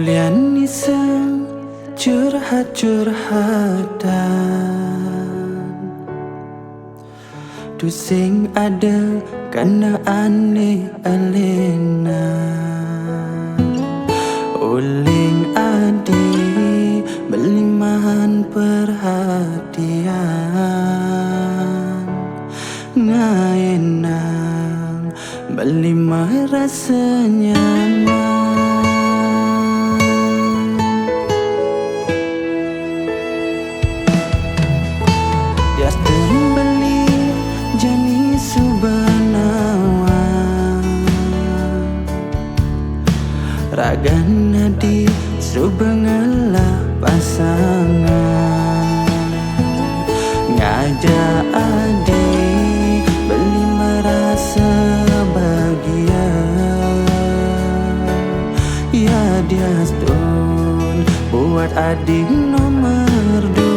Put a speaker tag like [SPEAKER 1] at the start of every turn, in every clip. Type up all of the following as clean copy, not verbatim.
[SPEAKER 1] Ulian iseng curhat-curhatan, tu sing ada kana ane alena. Uling adi belimahan perhatian, ngaenang belimah rasa nyaman. Ragan nadi subengala pasangan, ngajak adi beli merasa bahagia. Ya dia stone buat adik nomor 2.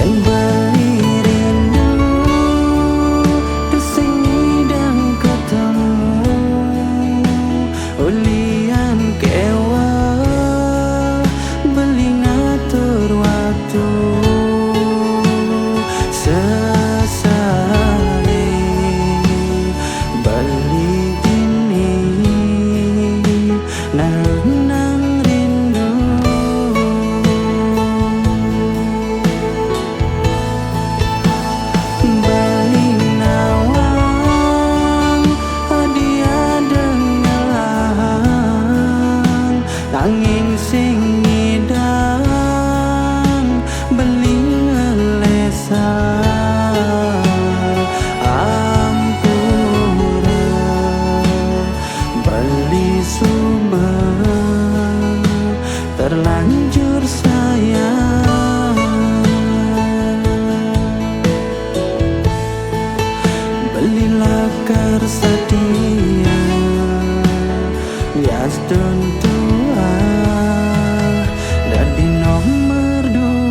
[SPEAKER 1] Yang beli rindu desing idang ketemu, ulian kewa beli ngatur waktu. Sesali beli gini nang rindu. Beli nawang hadiah dengelang, angin sing ngidang beli ngelesang. Ampura beli subah terlanjur sayang. Belilah karsatia lias don tua dari nomor 2.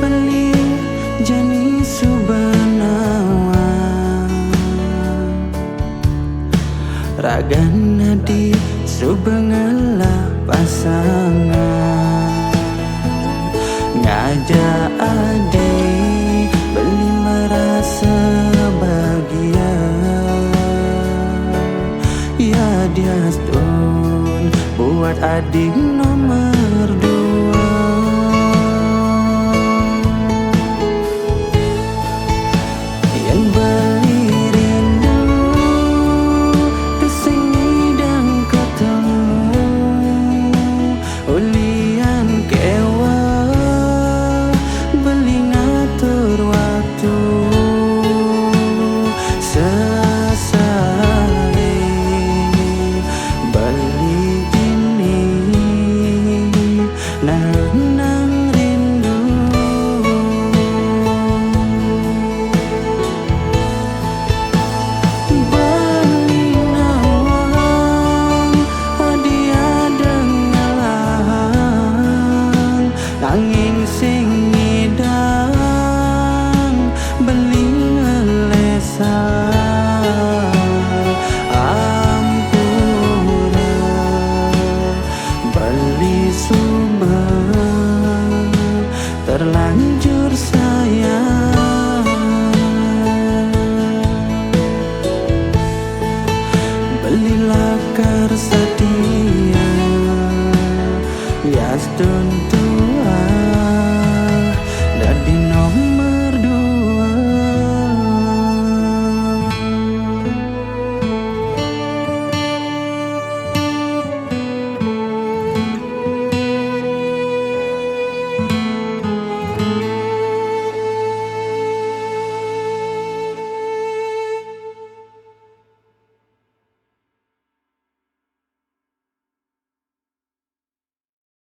[SPEAKER 1] Beli jani subanawa, ragan nadi subengala pasangan, ngajak adik beli merasa bahagia. Ya dia stone buat adik nomor 2. Yang beli rindu desing idang ketemu, ulian kewa beli ngatur waktu. Sesali beli gini nang rindu. Beli nawang hadiah dengelang, angin sing ngidang beli ngelesang. Ampura beli subah terlanjur sayang. Belilah karsa